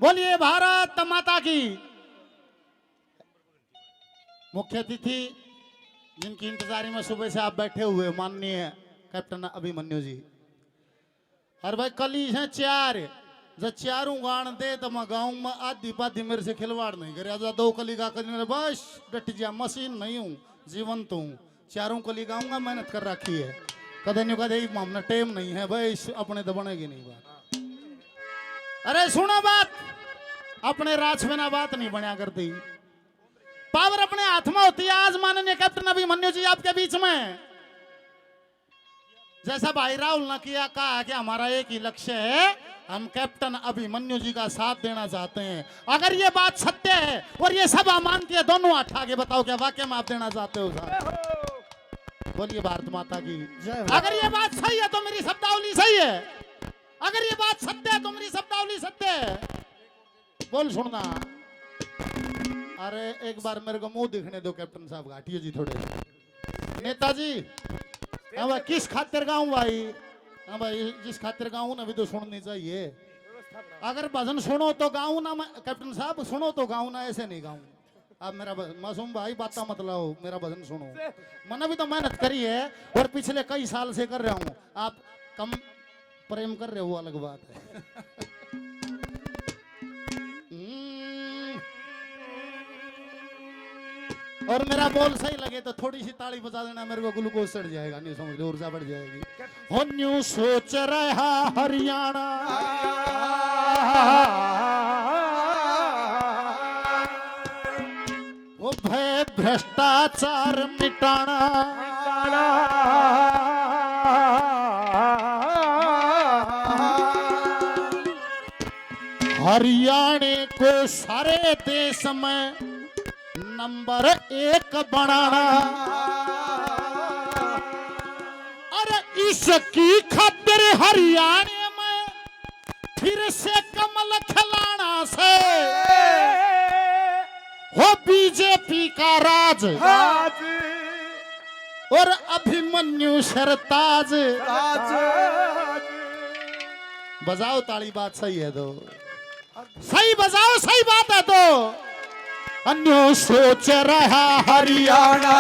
बोलिए भारत माता की। मुख्य अतिथि जिनकी इंतजारी में सुबह से आप बैठे हुए माननीय कैप्टन अभिमन्यु जी। और भाई कली है चार जब चारों गान दे तो मैं गाँव में आधी पाधी मेरे से खिलवाड़ नहीं करे। आजा दो कली गा कर बस डट जा, मशीन नहीं हूँ जीवंत हूँ। चारों कली गाऊंगा, मेहनत कर रखी है। कदे नहीं कदे मामला टेम नहीं है भाई, अपने तो बनेगी नहीं बात। अरे सुनो बात, अपने राज बिना बात नहीं बना करती। पावर अपने हाथ में होती है। आज माननीय कैप्टन अभिमन्यु जी आपके बीच में, जैसा भाई राहुल ने किया, कहा कि हमारा एक ही लक्ष्य है, हम कैप्टन अभिमन्यु जी का साथ देना चाहते हैं। अगर ये बात सत्य है और ये सब मानती है, दोनों हाथ आगे बताओ क्या वाकई में आप देना चाहते हो साथ? बोलिए भारत माता की जय। अगर ये बात सही है तो मेरी शब्दावली सही है, अगर ये बात सत्य है तो मेरी शब्दावली सत्य है। बोल सुनना। अरे एक बार मेरे को मुंह दिखने दो कैप्टन साहब, घाटिए जी थोड़े। नेताजी हाँ भाई, किस खातिर गाऊं भाई? हाँ भाई, जिस खातिर गाऊं ना भी तो सुननी चाहिए। अगर भजन सुनो तो गाऊं ना, मैं कैप्टन साहब सुनो तो गाऊं ना, ऐसे नहीं गाऊं। अब मेरा मासूम भाई बात मत लाओ, मेरा भजन सुनो। मैंने भी तो मेहनत करी है और पिछले कई साल से कर रहा हूँ। आप कम प्रेम कर रहे हो अलग बात है। और मेरा बोल सही लगे तो थोड़ी सी ताली बजा देना, मेरे को ग्लूकोज चढ़ जाएगा, नहीं समझ ऊर्जा बढ़ जाएगी। हो न्यू सोच रहा हरियाणा, वो भय भ्रष्टाचार मिटाना, हरियाणे को सारे देश में नंबर 1 बनाना। अरे इसकी खातिर हरियाणा में फिर से कमल खिलाना से हो बीजेपी का राज और अभिमन्यु सरताज। बजाओ ताली, बात सही है तो सही बजाओ, सही बात है तो। अन्यो सोच रहा हरियाणा,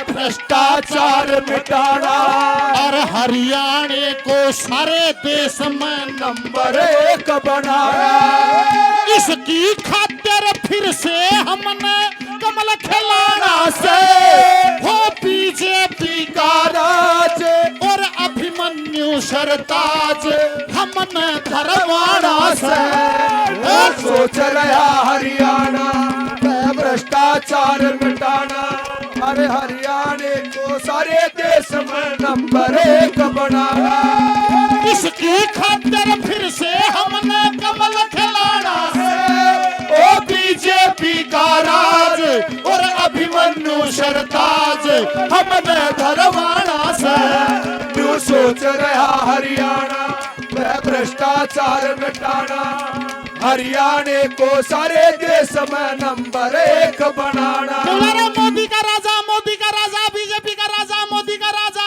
भ्रष्टाचार मिटाना, और हरियाणा को सारे देश में नंबर 1 बनाना। इसकी खातिर फिर से हमने कमल खिलाना से हो बीजेपी का राज और अभिमन्यु सरताज हमने धरवाड़ा से। सोच रहा हरियाणा, भ्रष्टाचार मिटाना, अरे हरियाणा को सारे देश में नंबर 1 बनाना। इसकी खातिर फिर से हमने कमल खिलाना है, ओ बीजेपी का राज और अभिमन्यु सरताज हमने धरवाड़ा से। तू सोच रहा हरियाणा, भ्रष्टाचार मिटाना, हरियाणा को सारे देश में नंबर 1 बनाना। मोदी का राजा, मोदी का राजा, बीजेपी का राजा, मोदी का राजा।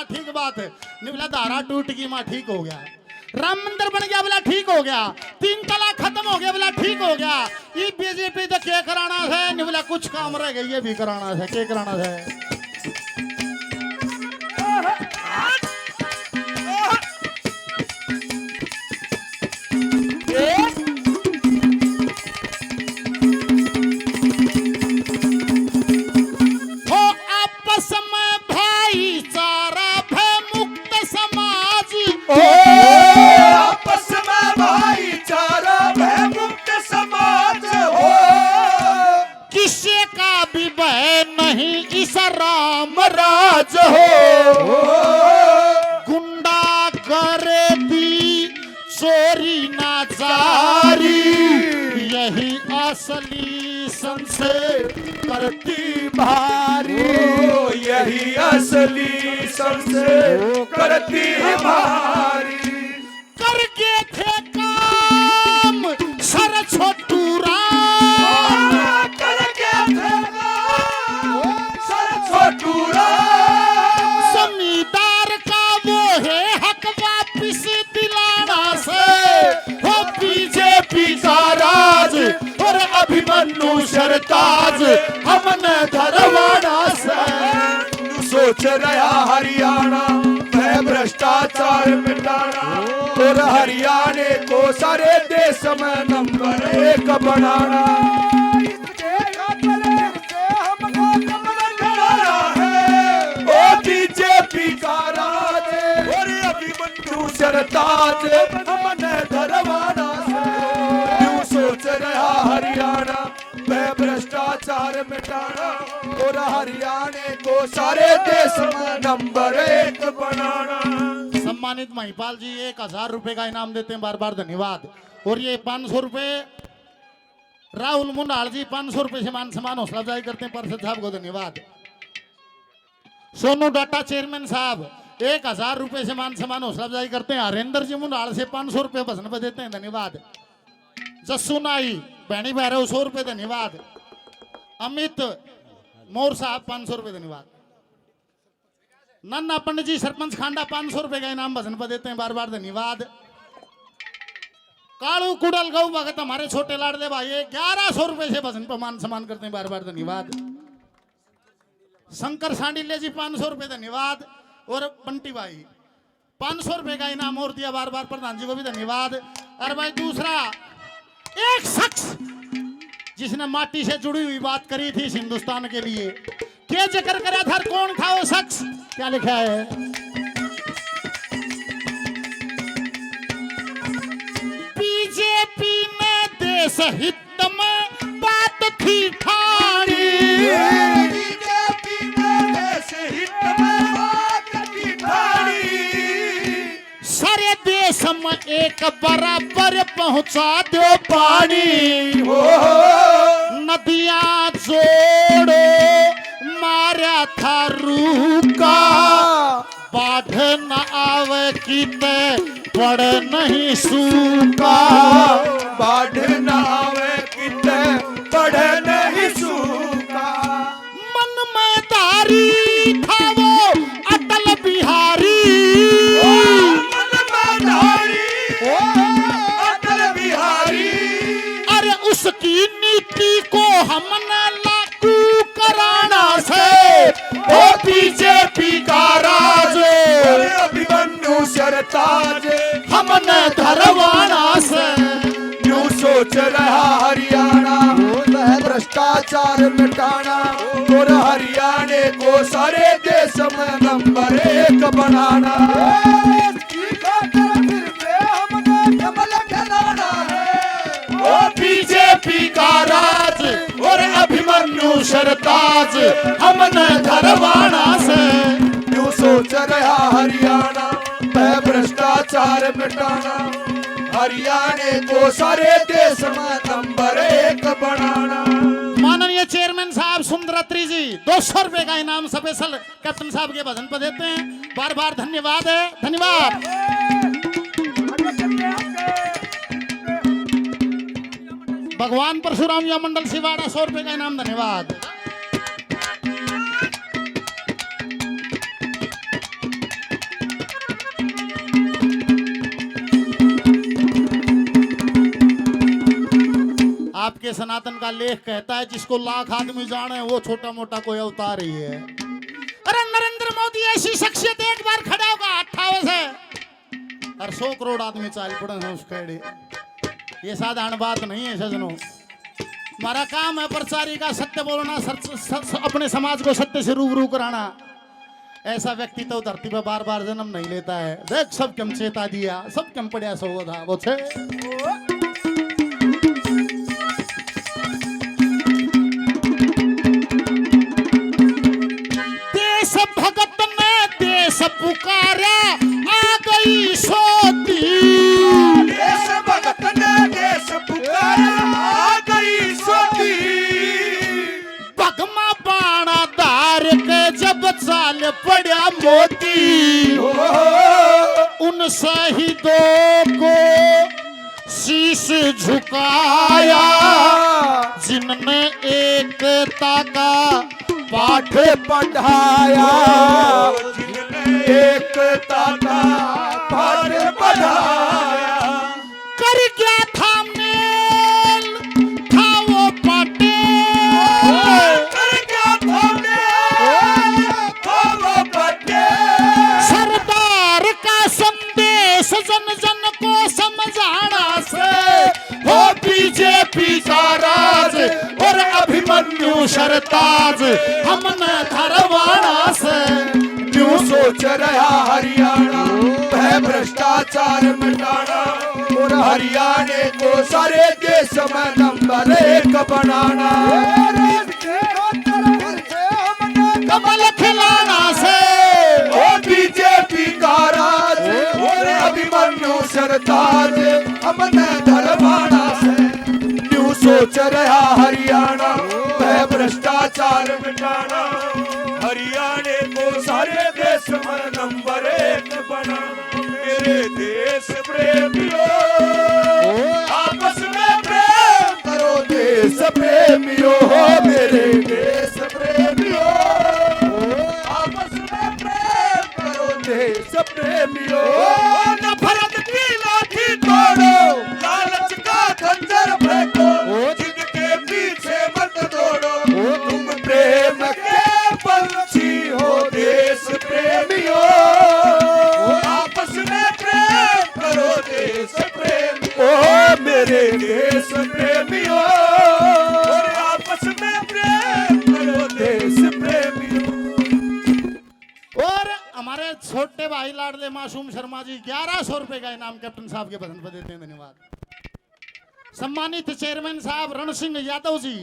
ठीक बात है। निबला धारा टूट गई माँ, ठीक हो गया। राम मंदिर बन गया बोला, ठीक हो गया। 3 तलाक खत्म हो गया बोला, ठीक हो गया। ये बीजेपी तो क्या कराना है? निबला कुछ काम रह गया, ये भी कराना है। क्या कराना है? आपस में भाईचारा भय मुक्त समाज हो, किसी का भी भय नहीं इस राम राज हो। गुंडा गर्दी चोरी नाजारी यही असली करती भारी, यही असली सबसे करती भारी। करके थे काम सर छोटू राम, करके थे काम सर छोटू राम। जमींदार का वो है हक वापिस दिलाना से हो बीजेपी का अभिमन्यु सरताज हमने धरवाड़ा से। सोच रहा हरियाणा में भ्रष्टाचार मिटाना और हरियाणे को सारे देश में नंबर 1 बनाना। बीजेपी का राज और अभिमन्यु सरताज हमने धरवाड़ा से। यूं सोच रहा हरियाणा में भ्रष्टाचार मिटाना और हरियाणे को सारे देश में नंबर 1 बनाना। सम्मानित महिपाल जी 1000 रुपए का इनाम देते हैं, बार बार धन्यवाद। और ये 500 रुपए राहुल मुंडाल जी 500 रुपए से मान सम्मान हौसला अफजाई करते हैं, पार्षद साहब को धन्यवाद। सोनू डाटा चेयरमैन साहब 1000 रुपए से मान सम्मान हौसला अफजाई करते हैं। हरेंद्र जी मुंडाल से 500 रुपए भजन पे देते हैं, धन्यवाद। जस्सू नाई बैणी भैरव 100 रुपए, धन्यवाद। अमित मोर साहब 500 रुपए, धन्यवाद। नन्ना पंडित जी सरपंच खांडा 500 रुपए का इनाम भजन पर देते हैं, बार बार धन्यवाद। कालू कुडल गौ भगत हमारे छोटे लाडले भाई 1100 रुपए से भजन पर मान सम्मान करते हैं, बार बार धन्यवाद। शंकर सांडिल्य जी 500 रुपए, धन्यवाद। और बंटी भाई 500 रुपए का इनाम और दिया, बार बार प्रधान जी को भी धन्यवाद। अरे भाई दूसरा एक शख्स जिसने माटी से जुड़ी हुई बात करी थी इस हिंदुस्तान के लिए, क्या जिक्र करा था, कौन था वो शख्स, क्या लिखा है? बीजेपी ने देश हित में बात थी ठानी, बीजेपी ने देश हित में बात थी ठानी, सारे देश में एक बराबर पहुंचा दो पानी, नदियां जोड़ो मारा था रूका, बाढ़ न आवे कीते पड़ नहीं सूखा, बाढ़ न आवे किते पड़ नहीं सूखा। मन में धारी था वो अटल बिहारी, मन में धारी अटल बिहारी, अरे उसकी नीति को हमने लागू कराना से, ओ बीजेपी का राज अभिमन्यु सरताज हमने धरवाड़ा से। यूं सोच रहा हरियाणा में भ्रष्टाचार मिटाना और हरियाणे को सारे देश में नंबर 1 बनाना। ओ बीजेपी का राज और अभिमन्यु सरताज हमने धरवाड़ा से। यूं सोच रहा हरियाणा में भ्रष्टाचार मिटाना हरियाणे को सारे देश में नंबर 1 बनाना। माननीय चेयरमैन साहब सुंदरात्री जी 200 रुपए का इनाम स्पेशल कैप्टन साहब के भजन पर देते हैं, बार बार धन्यवाद है, धन्यवाद। भगवान परशुराम या मंडल सिवाड़ा 100 रुपए का इनाम, धन्यवाद। आपके सनातन का लेख कहता है जिसको लाख आदमी जाने वो छोटा मोटा कोई अवतार ही है। अरे नरेंद्र मोदी ऐसी शख्सियत एक बार खड़ा होगा 58 से और 100 करोड़ आदमी चाल पड़े हैं उसके। ये साधारण बात नहीं है सजनों। हमारा काम है प्रचारी का सत्य बोलना, अपने समाज को सत्य से रूबरू कराना। ऐसा व्यक्ति तो धरती पर बार बार जन्म नहीं लेता है। देख सब कम चेता दिया, सब कम पड़ा सो था वो छे। देश भगत ने देश पुकारा आ गई सोती, देश भगत ने देश पुकारा आ गई सोती, भगमा बाणा धार के जब चाल पड़ा मोती, उन शहीदों को शीश झुकाया जिनने एकता का पाठ पढ़ाया, जिनने एकता का पाठ पढ़ाया। कर क्या था मेल था वो अभिमन्यु सरताज हमने धरवाड़ा से। न्यू सोच रहा हरियाणा है भ्रष्टाचार मिटाना और हरियाणा को सारे देश में नंबर 1 बनाना। कमल खिलाना से ओ बीजेपी का राज और अभिमन्यु सरताज हमने धरवाड़ा से। न्यू सोच रहा हरियाणा है भ्रष्टाचार मिटाना हरियाणा को सारे देश में नंबर 1 बनाना। मेरे देश प्रेमियों आपस में प्रेम करो देश प्रेमियों हो मेरे देश प्रेमियों आपस में प्रेम करो देश प्रेमियों। नफरत की लाठी तोड़ो लालच का खंजर फेंको जिनके पीछे मत दौड़ो तुम प्रेम के पंछी हो देश प्रेमियों। आपस में प्रेम करो देश प्रेमियों ओ मेरे देश प्रेमियों और आपस में प्रेम करो देश प्रेमियों। और हमारे छोटे भाई लाडले मासूम शर्मा जी 1100 रुपए का इनाम कैप्टन साहब के बदन पर देते हैं, धन्यवाद। सम्मानित चेयरमैन साहब रण सिंह यादव जी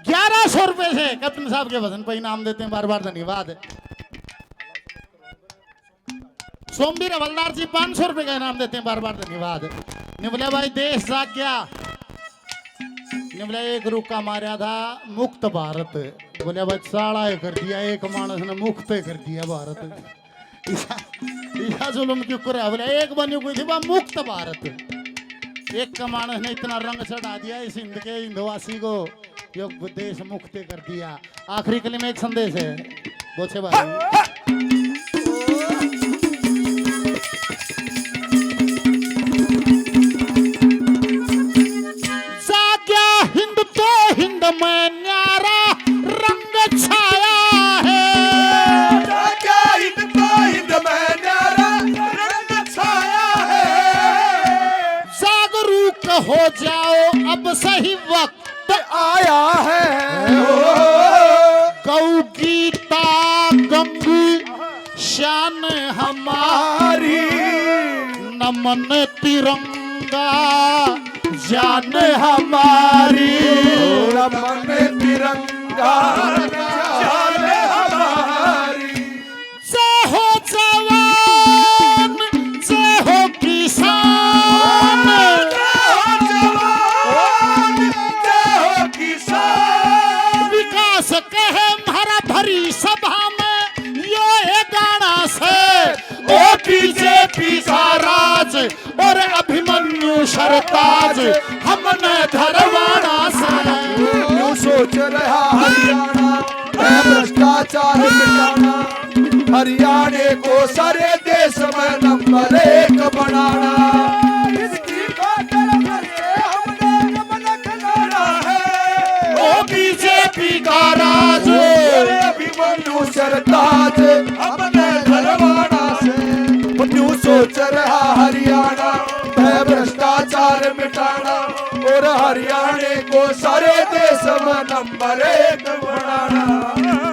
1100 रुपए से कैप्टन साहब के वजन पर इनाम देते हैं, बार बार धन्यवाद। सोमवीर हवलदार जी 500 रुपए का इनाम देते हैं, बार बार धन्यवाद। निवले भाई देश जाग गया, निवले एक रुका मारा था मुक्त भारत, बोले भाई साड़ा कर दिया एक मानस ने मुक्त कर दिया भारत। ईसा जुलम क्यों करे, बोले एक बनी कोई थी वह मुक्त भारत, एक का मानस ने इतना रंग चढ़ा दिया इस हिंद के हिंदवासी को, जो देश मुक्त कर दिया। आखिरी कली में एक संदेश है बोचे भाई। हिंद तो हिंद में न्यारा रंग छाया है, क्या हिंद तो हिंद में न्यारा रंग छाया है। जागरूक हो जाओ अब सही वक्त आया है। गौ गीता गंगी शान हमारी, नमन तिरंगा जान हमारी, नमन तिरंगा जान हमारी। जय हो जवान जय हो किसान, जय हो जवान जय हो किसान। विकास कहे हरा भरी सभा में ये गाना से, ओ बीजेपी का राज और अभिमन्यु सरताज हमने धरवाड़ा से। न्यू सोच रहा हरियाणा है भ्रष्टाचार मिटाना हरियाणा को सारे देश में नंबर 1 बनाना। इसकी खातिर हमने नमन खिलाना है ओ बीजेपी का राज अभिमन्यु सरताज हमने धरवाड़ा से। न्यू सोच रहा हरियाणा है भ्रष्टाचार मिटाना और हरियाणा को सारे देश में नंबर 1 बनाना।